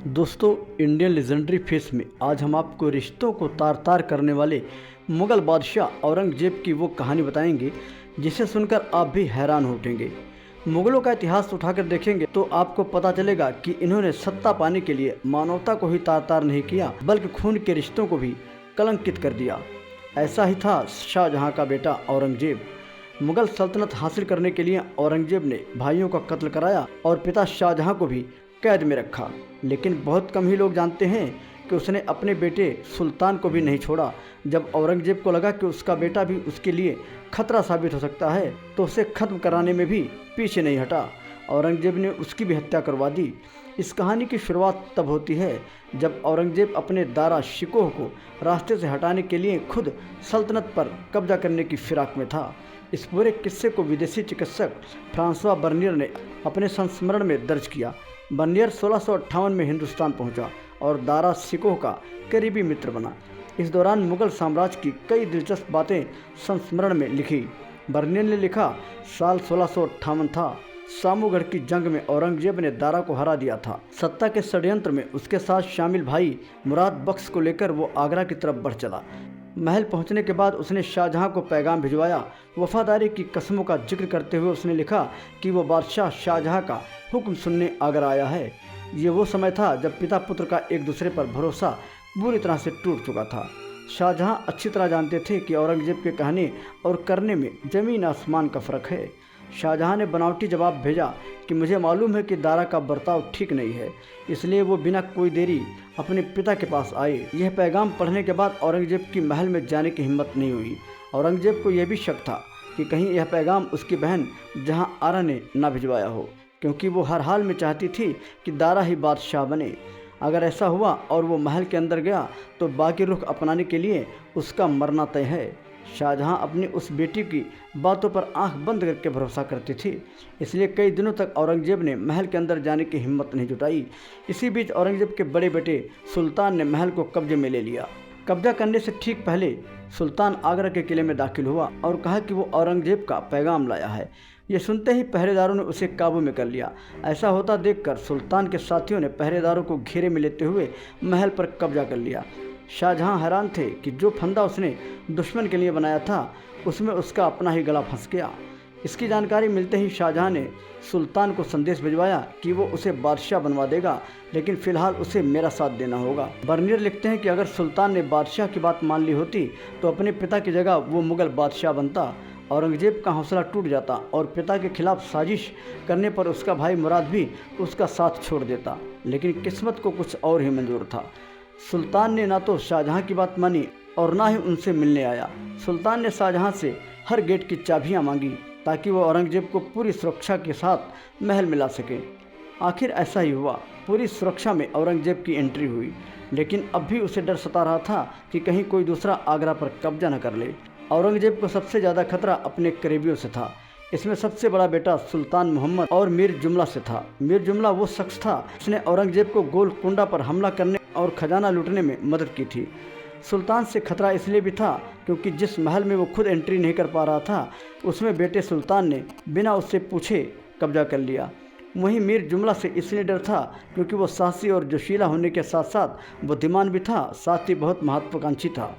दोस्तों, Indian legendary face में आज हम आपको रिश्तों को तार तार करने वाले मुग़ल बादशाह औरंगजेब की वो कहानी बताएंगे जिसे सुनकर आप भी हैरान हो उठेंगे। मुग़लों का इतिहास उठाकर देखेंगे तो आपको पता चलेगा कि इन्होंने सत्ता पाने के लिए मानवता को ही तार तार नहीं किया बल्कि खून के रिश्तों को भी कलंकित कर दिया। ऐसा ही था शाहजहां का बेटा औरंगजेब। मुग़ल सल्तनत हासिल करने के लिए औरंगजेब ने भाइयों का कत्ल कराया और पिता शाहजहां को भी कैद में रखा। लेकिन बहुत कम ही लोग जानते हैं कि उसने अपने बेटे सुल्तान को भी नहीं छोड़ा। जब औरंगजेब को लगा कि उसका बेटा भी उसके लिए खतरा साबित हो सकता है तो उसे खत्म कराने में भी पीछे नहीं हटा। औरंगजेब ने उसकी भी हत्या करवा दी। इस कहानी की शुरुआत तब होती है जब औरंगजेब अपने दारा शिकोह को रास्ते से हटाने के लिए खुद सल्तनत पर कब्जा करने की फिराक में था। इस पूरे किस्से को विदेशी चिकित्सक फ्रांसवा बर्नियर ने अपने संस्मरण में दर्ज किया। बर्नियर 1658 में हिंदुस्तान पहुंचा और दारा शिकोह का करीबी मित्र बना। इस दौरान मुग़ल साम्राज्य की कई दिलचस्प बातें संस्मरण में लिखी। बर्नियर ने लिखा, साल 1658 था। सामूगढ़ की जंग में औरंगजेब ने दारा को हरा दिया था। सत्ता के षड्यंत्र में उसके साथ शामिल भाई मुराद बख्श को लेकर वो आगरा की तरफ बढ़ चला। महल पहुंचने के बाद उसने शाहजहां को पैगाम भिजवाया। वफादारी की कसमों का जिक्र करते हुए उसने लिखा कि वो बादशाह शाहजहां का हुक्म सुनने आगरा आया है। ये वो समय था जब पिता पुत्र का एक दूसरे पर भरोसा बुरी तरह से टूट चुका था। शाहजहां अच्छी तरह जानते थे कि औरंगजेब के कहने और करने में ज़मीन आसमान का फ़र्क है। शाहजहां ने बनावटी जवाब भेजा कि मुझे मालूम है कि दारा का बर्ताव ठीक नहीं है, इसलिए वो बिना कोई देरी अपने पिता के पास आए। यह पैगाम पढ़ने के बाद औरंगजेब की महल में जाने की हिम्मत नहीं हुई। औरंगजेब को यह भी शक था कि कहीं यह पैगाम उसकी बहन जहां आरा ने ना भिजवाया हो, क्योंकि वो हर हाल में चाहती थी कि दारा ही बादशाह बने। अगर ऐसा हुआ और वो महल के अंदर गया तो बाकी रुख अपनाने के लिए उसका मरना तय है। शाहजहां अपनी उस बेटी की बातों पर आंख बंद करके भरोसा करती थी, इसलिए कई दिनों तक औरंगजेब ने महल के अंदर जाने की हिम्मत नहीं जुटाई। इसी बीच औरंगजेब के बड़े बेटे सुल्तान ने महल को कब्जे में ले लिया। कब्जा करने से ठीक पहले सुल्तान आगरा के किले में दाखिल हुआ और कहा कि वो औरंगजेब का पैगाम लाया है। ये सुनते ही पहरेदारों ने उसे काबू में कर लिया। ऐसा होता देखकर सुल्तान के साथियों ने पहरेदारों को घेरे में लेते हुए महल पर कब्जा कर लिया। शाहजहां हैरान थे कि जो फंदा उसने दुश्मन के लिए बनाया था उसमें उसका अपना ही गला फंस गया। इसकी जानकारी मिलते ही शाहजहां ने सुल्तान को संदेश भिजवाया कि वो उसे बादशाह बनवा देगा, लेकिन फ़िलहाल उसे मेरा साथ देना होगा। बर्नियर लिखते हैं कि अगर सुल्तान ने बादशाह की बात मान ली होती तो अपने पिता की जगह वो मुग़ल बादशाह बनता। औरंगजेब का हौसला टूट जाता और पिता के खिलाफ साजिश करने पर उसका भाई मुराद भी उसका साथ छोड़ देता। लेकिन किस्मत को कुछ और ही मंजूर था। सुल्तान ने ना तो शाहजहां की बात मानी और ना ही उनसे मिलने आया। सुल्तान ने शाहजहां से हर गेट की चाबियां मांगी ताकि वो औरंगजेब को पूरी सुरक्षा के साथ महल में ला सके। आखिर ऐसा ही हुआ। पूरी सुरक्षा में औरंगजेब की एंट्री हुई, लेकिन अब भी उसे डर सता रहा था कि कहीं कोई दूसरा आगरा पर कब्जा न कर ले। औरंगजेब को सबसे ज़्यादा खतरा अपने करीबियों से था। इसमें सबसे बड़ा बेटा सुल्तान मोहम्मद और मीर जुमला से था। मीर जुमला वो शख्स था जिसने औरंगजेब को गोलकुंडा पर हमला करने और खजाना लूटने में मदद की थी। सुल्तान से खतरा इसलिए भी था क्योंकि जिस महल में वो खुद एंट्री नहीं कर पा रहा था उसमें बेटे सुल्तान ने बिना उससे पूछे कब्जा कर लिया। वहीं मीर जुमला से इसलिए डर था क्योंकि वो साहसी और जोशीला होने के साथ साथ बुद्धिमान भी था, साथ ही बहुत महत्वाकांक्षी था।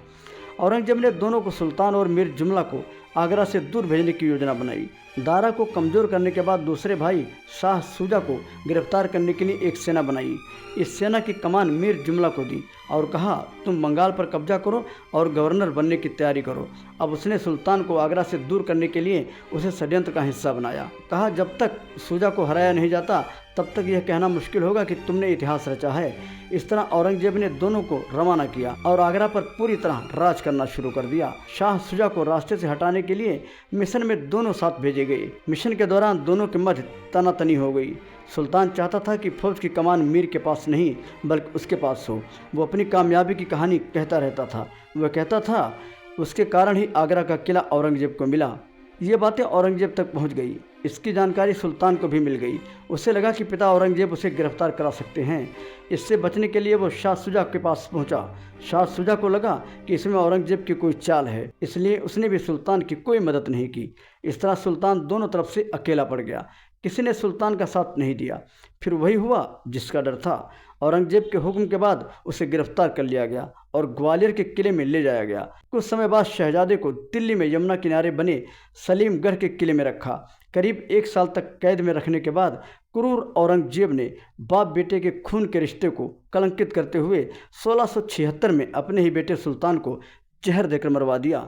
औरंगजेब ने दोनों को, सुल्तान और मीर जुमला को, आगरा से दूर भेजने की योजना बनाई। दारा को कमज़ोर करने के बाद दूसरे भाई शाह शुजा को गिरफ्तार करने के लिए एक सेना बनाई। इस सेना की कमान मीर जुमला को दी और कहा, तुम बंगाल पर कब्जा करो और गवर्नर बनने की तैयारी करो। अब उसने सुल्तान को आगरा से दूर करने के लिए उसे षड्यंत्र का हिस्सा बनाया। कहा, जब तक शुजा को हराया नहीं जाता तब तक यह कहना मुश्किल होगा कि तुमने इतिहास रचा है। इस तरह औरंगजेब ने दोनों को रवाना किया और आगरा पर पूरी तरह राज करना शुरू कर दिया। शाह शुजा को रास्ते से हटाने के लिए मिशन में दोनों साथ भेजे गए। मिशन के दौरान दोनों के मध्य तनातनी हो गई। सुल्तान चाहता था कि फौज की कमान मीर के पास नहीं बल्कि उसके पास हो। वो अपनी कामयाबी की कहानी कहता रहता था। वह कहता था उसके कारण ही आगरा का किला औरंगजेब को मिला। ये बातें औरंगजेब तक पहुंच गई। इसकी जानकारी सुल्तान को भी मिल गई। उसे लगा कि पिता औरंगजेब उसे गिरफ्तार करा सकते हैं। इससे बचने के लिए वो शाह शुजा के पास पहुंचा। शाह शुजा को लगा कि इसमें औरंगजेब की कोई चाल है, इसलिए उसने भी सुल्तान की कोई मदद नहीं की। इस तरह सुल्तान दोनों तरफ से अकेला पड़ गया। किसी ने सुल्तान का साथ नहीं दिया। फिर वही हुआ जिसका डर था। औरंगजेब के हुक्म के बाद उसे गिरफ्तार कर लिया गया और ग्वालियर के किले में ले जाया गया। कुछ समय बाद शहजादे को दिल्ली में यमुना किनारे बने सलीमगढ़ के किले में रखा। करीब 1 साल तक कैद में रखने के बाद क्रूर औरंगजेब ने बाप बेटे के खून के रिश्ते को कलंकित करते हुए 1676 में अपने ही बेटे सुल्तान को जहर देकर मरवा दिया।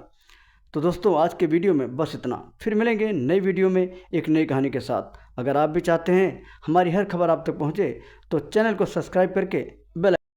तो दोस्तों, आज के वीडियो में बस इतना। फिर मिलेंगे नई वीडियो में एक नई कहानी के साथ। अगर आप भी चाहते हैं हमारी हर खबर आप तक पहुंचे तो चैनल को सब्सक्राइब करके